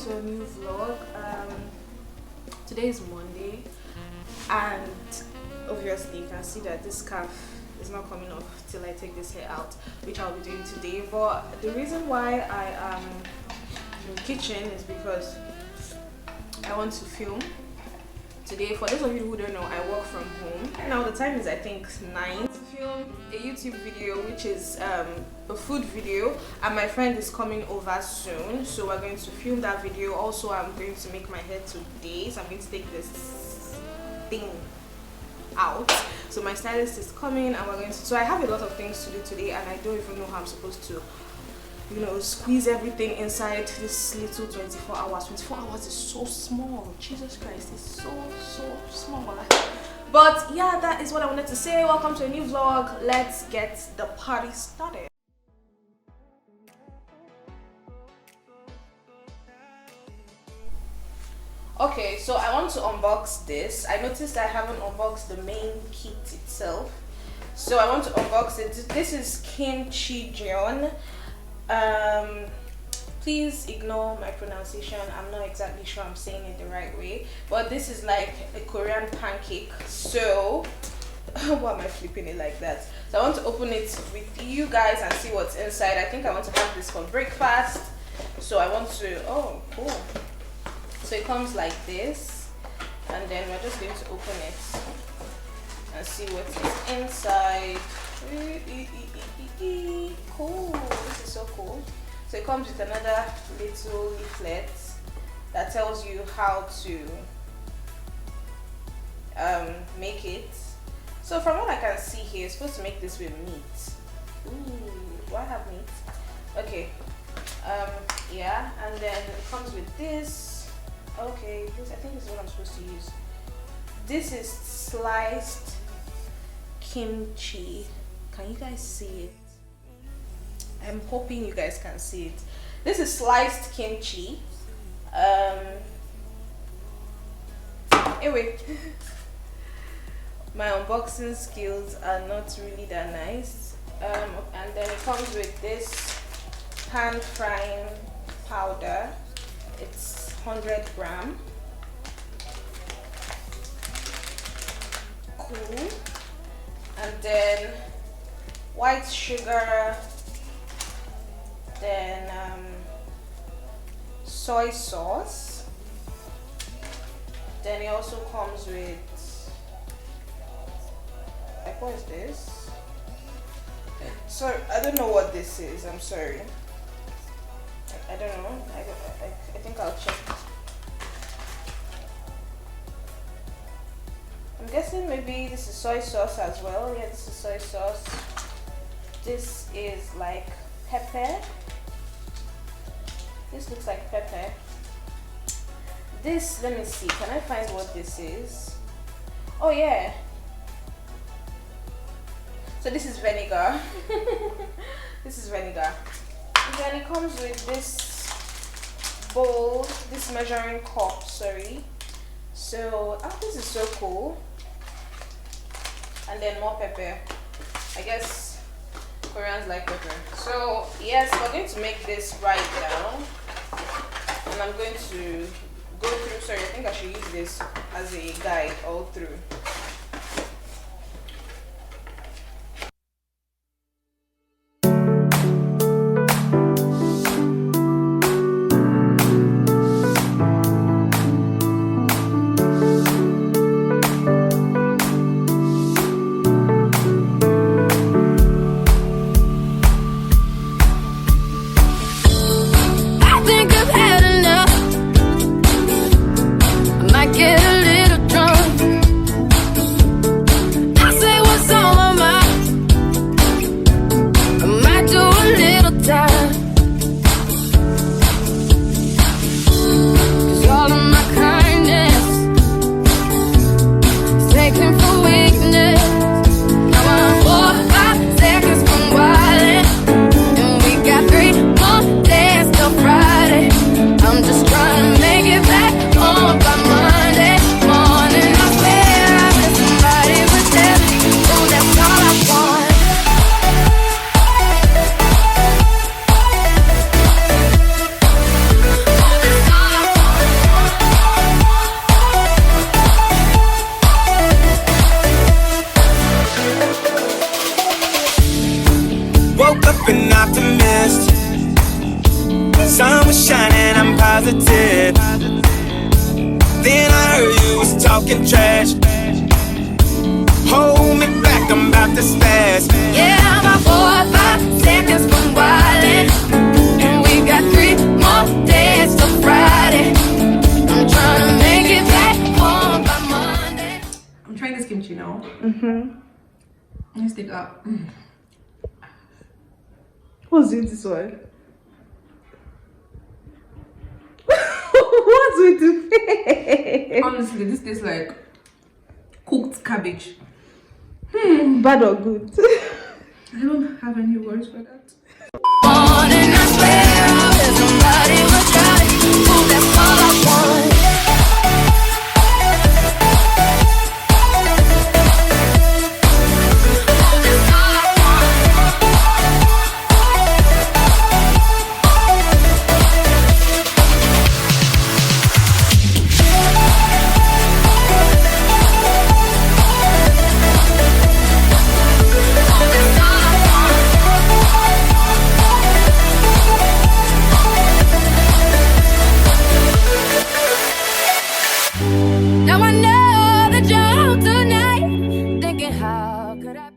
to a new vlog. Today is Monday, and obviously you can see that this scarf is not coming off till I take this hair out, which I'll be doing today. But the reason why I am in the kitchen is because I want to film today. For those of you who don't know, I work from home. Now the time is I think 9 to film a YouTube video, which is a food video, and my friend is coming over soon, so we're going to film that video. Also, I'm going to make my hair today, so I'm going to take this thing out. So my stylist is coming, and we're going to, so I have a lot of things to do today, and I don't even know how I'm supposed to, you know, squeeze everything inside this little 24 hours. 24 hours is so small. Jesus Christ, it's so small. But yeah, that is what I wanted to say. Welcome to a new vlog. Let's get the party started. Okay, so I want to unbox this. I noticed I haven't unboxed the main kit itself, so I want to unbox it. This is kimchi jeon. Please ignore my pronunciation. I'm not exactly sure I'm saying it the right way, but this is like a Korean pancake. So why am I flipping it like that? So I want to open it with you guys and see what's inside. I think I want to have this for breakfast, so I want to, oh cool. So it comes like this, and then we're just going to open it and see what's inside. Cool, this is so cool. So it comes with another little leaflet that tells you how to make it. So from what I can see here, you're supposed to make this with meat. Ooh, do I have meat? Okay, yeah, and then it comes with this. Okay, this, I think this is what I'm supposed to use. This is sliced kimchi. Can you guys see it? I'm hoping you guys can see it. This is sliced kimchi. Anyway, my unboxing skills are not really that nice. And then it comes with this pan frying powder. It's 100 gram. Cool. And then white sugar, then soy sauce. Then it also comes with, like, what is this? Sorry, I don't know what this is. I'm sorry. I don't know. I think I'll check. I'm guessing maybe this is soy sauce as well. Yeah, this is soy sauce. This is like pepper. This looks like pepper. This, let me see. Can I find what this is? Oh yeah. So this is vinegar. This is vinegar. And then it comes with this bowl, this measuring cup, sorry. So, oh, this is so cool. And then more pepper. I guess Koreans like pepper. So, yes, we're going to make this right now. And I'm going to go through, sorry, I think I should use this as a guide all through. Get a little drunk. Woke up an optimist. Sun was shining, I'm positive. Then I heard you was talking trash. Hold me back, I'm about to spaz. Yeah, I'm about 4 or 5 seconds from wildin', and we got 3 more days till Friday. I'm trying to make it back home by Monday. I'm trying this kimchi now. Let's take up. What's with this one? What's with the face? Honestly, this tastes like cooked cabbage. Bad or good? I don't have any words for that. Morning, I swear I wish somebody would try. Ooh, that's all I want. Now I know that you're out tonight, thinking how could I be?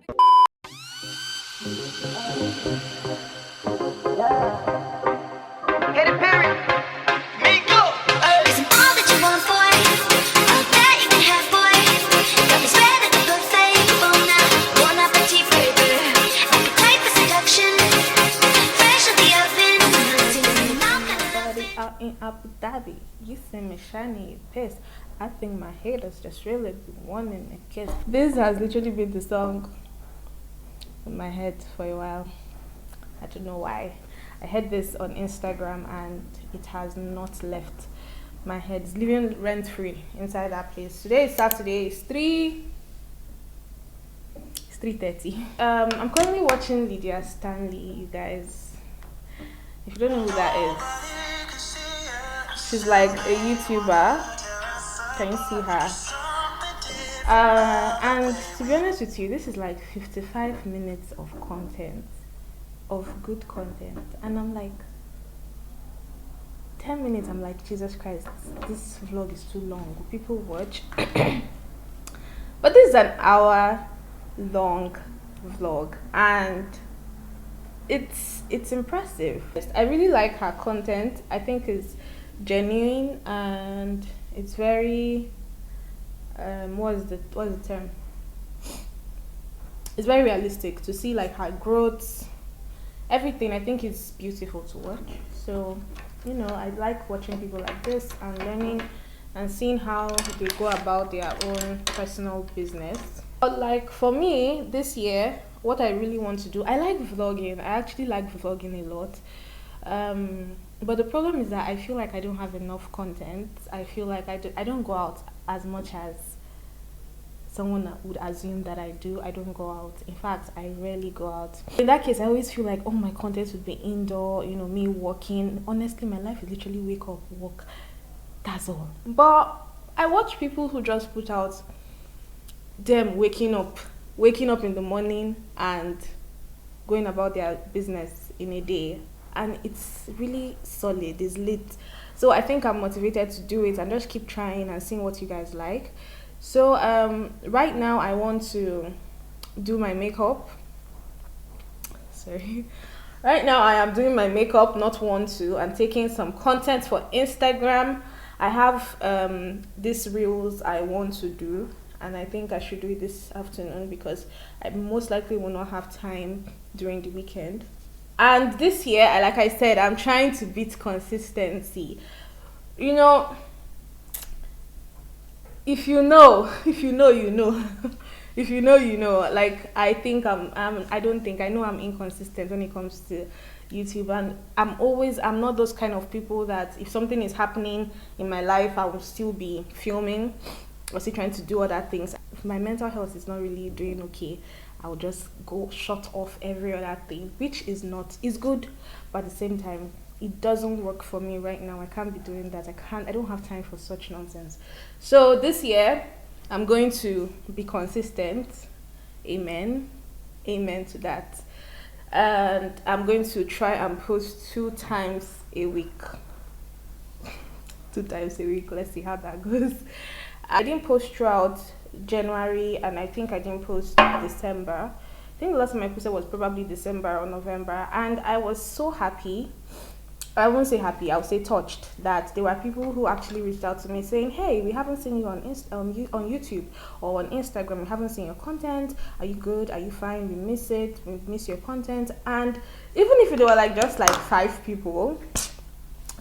Katy Perry, Miko. Is it all that you want, boy? All that you can have, boy. Got me sweating the good fable now. Bon appetit, baby. Appetite for seduction. Fresh out the oven. Melting in your mouth, kind of Everybody out in Abu Dhabi, you see me shiny, pissed. I think my haters just really wanting a kiss. This has literally been the song in my head for a while. I don't know why. I heard this on Instagram and it has not left my head. It's living rent free inside that place. Today is Saturday. It's 3:30. I'm currently watching Lydia Stanley, you guys. If you don't know who that is, she's like a YouTuber. Can you see her? And to be honest with you, this is like 55 minutes of content, of good content, and I'm like 10 minutes. I'm like, Jesus Christ, this vlog is too long. Will people watch? But this is an hour-long vlog, and it's impressive. I really like her content. I think it's genuine and it's very what's the term? It's very realistic to see like her growth, everything. I think it's beautiful to watch. So, you know, I like watching people like this and learning and seeing how they go about their own personal business. But like for me this year, what I really want to do, I like vlogging. I actually like vlogging a lot. But the problem is that I feel like I don't have enough content. I feel like I don't go out as much as someone would assume that I do. I don't go out. In fact, I rarely go out. In that case, I always feel like, oh, my content would be indoor, you know, me working. Honestly, my life is literally wake up, work. That's all. But I watch people who just put out them waking up in the morning and going about their business in a day. And it's really solid, it's lit. So I think I'm motivated to do it and just keep trying and seeing what you guys like. So right now I want to do my makeup. Sorry. Right now I am doing my makeup, not want to. I'm taking some content for Instagram. I have these reels I want to do, and I think I should do it this afternoon because I most likely will not have time during the weekend. And this year, like I said, I'm trying to beat consistency. You know, if you know, you know. If you know, you know. Like, I think I know I'm inconsistent when it comes to YouTube. And I'm not those kind of people that if something is happening in my life, I will still be filming or still trying to do other things. If my mental health is not really doing okay, I'll just go shut off every other thing, which is good, but at the same time, it doesn't work for me right now. I can't be doing that. I don't have time for such nonsense. So this year, I'm going to be consistent. Amen to that. and I'm going to try and post 2 times a week. 2 times a week. Let's see how that goes. I didn't post throughout January, and I think I didn't post December. I think the last time I posted was probably December or November, and I was so happy. I won't say happy, I'll say touched that there were people who actually reached out to me saying, hey, we haven't seen you on on YouTube or on Instagram. We haven't seen your content. Are you good? Are you fine? We miss it. We miss your content. And even if they were like just like 5 people,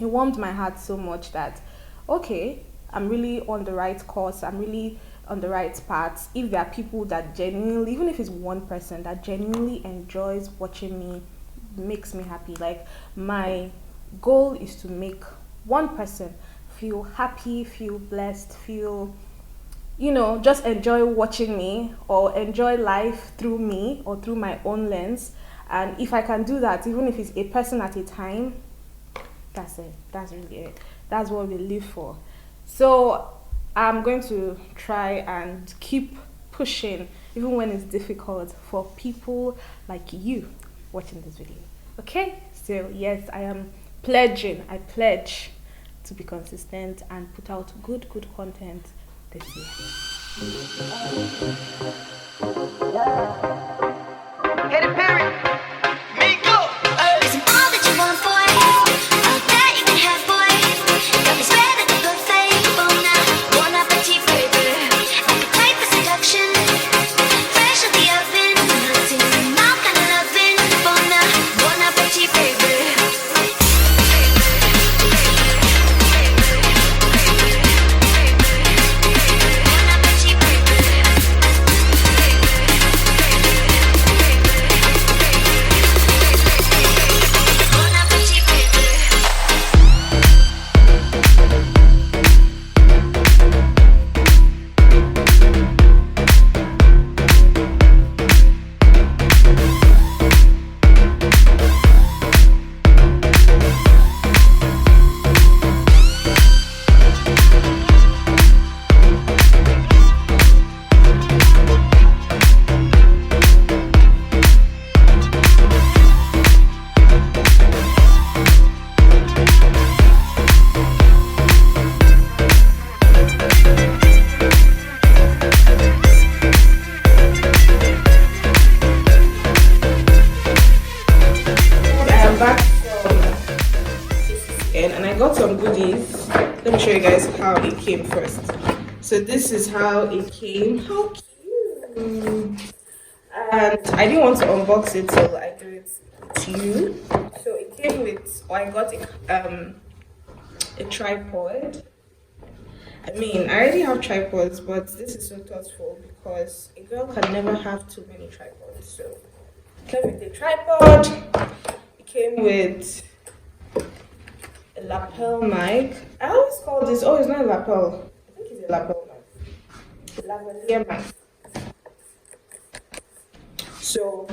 it warmed my heart so much that, okay, I'm really on the right course. I'm really on the right path. If there are people that genuinely, even if it's one person that genuinely enjoys watching me, makes me happy. Like, my goal is to make one person feel happy, feel blessed, feel, just enjoy watching me or enjoy life through me or through my own lens. And if I can do that, even if it's a person at a time, that's it. That's really it. That's what we live for. So I'm going to try and keep pushing, even when it's difficult, for people like you watching this video. Okay? So yes, I pledge to be consistent and put out good content this year. Katy Perry, Miko, Is it all that you want, boy? All that you can have, boy. Got me spread at the buffet. Bon appetit, baby. Appetite for seduction. Fresh out the oven. Nothing my kind of loving. Bon appetit, baby. And I got some goodies. Let me show you guys how it came first. So this is how it came. How cute! And I didn't want to unbox it till I do it to you. So it came with, or I got a tripod. I mean, I already have tripods, but this is so thoughtful because a girl can never have too many tripods. So it came with a tripod. It came with a lapel mic. I always call this, it's not a lapel. I think it's a lapel mic. A lavalier mic. So,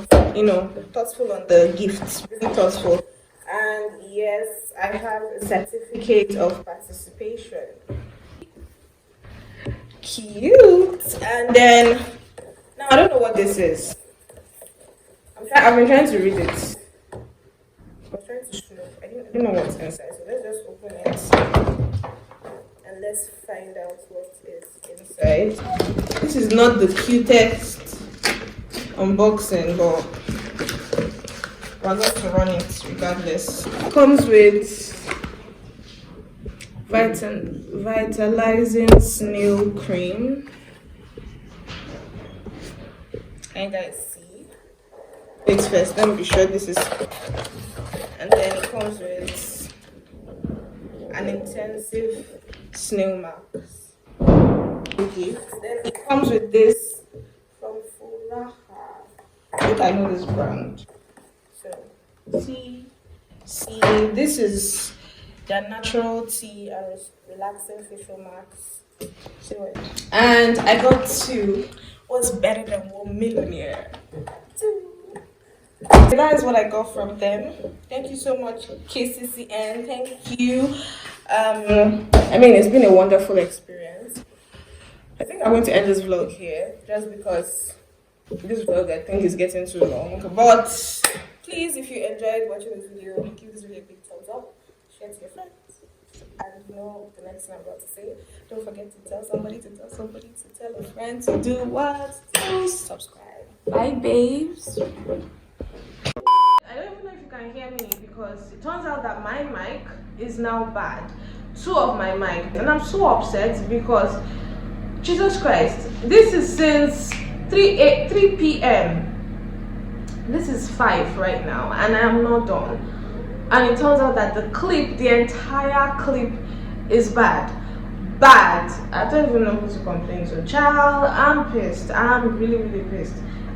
thoughtful on the gifts, really thoughtful. And yes, I have a certificate of participation. Cute. And then, now I don't know what this is. I've been trying to read it. I was trying to show. I don't know what's inside. So let's just open it and let's find out what is inside. This is not the cutest unboxing, but we're going to run it regardless. It comes with vitalizing snail cream. Can you guys see? Wait first, let me be sure this is. And then it comes with an intensive snail mask. Okay. Then it comes with this from Fulaha. I think I know this brand. So, this is their natural tea and relaxing facial masks. And I got 2. What's better than 1 millionaire? 2. So that is what I got from them. Thank you so much, KCCN. Thank you. It's been a wonderful experience. I think I'm going to end this vlog here just because this vlog I think is getting too long. But Please, if you enjoyed watching this video, give this video a big thumbs up, share it to your friends, and you know the next thing I'm about to say. Don't forget to tell somebody, to tell somebody, to tell a friend, to do what? To subscribe. Bye, babes. I don't even know if you can hear me because it turns out that my mic is now bad. 2 of my mic, and I'm so upset because Jesus Christ, this is since 3 p.m. This is 5 right now, and I am not done. And it turns out that the entire clip is bad. I don't even know who to complain to. Child, I'm pissed. I'm really, really pissed.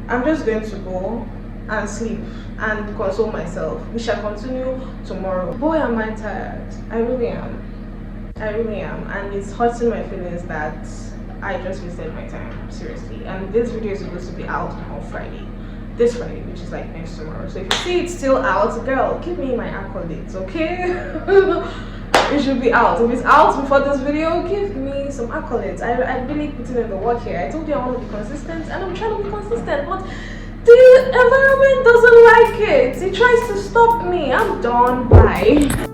I'm just going to go and sleep and console myself. We shall continue tomorrow. Boy, am I tired. I really am. And it's hurting my feelings that I just wasted my time, seriously. And this video is supposed to be out on Friday. This Friday, which is like next tomorrow. So if you see it's still out, girl, give me my accolades, okay? It should be out. If it's out before this video, give me some accolades. I really put in the work here. I told you I want to be consistent, and I'm trying to be consistent, but the environment doesn't like it. It tries to stop me. I'm done. Bye.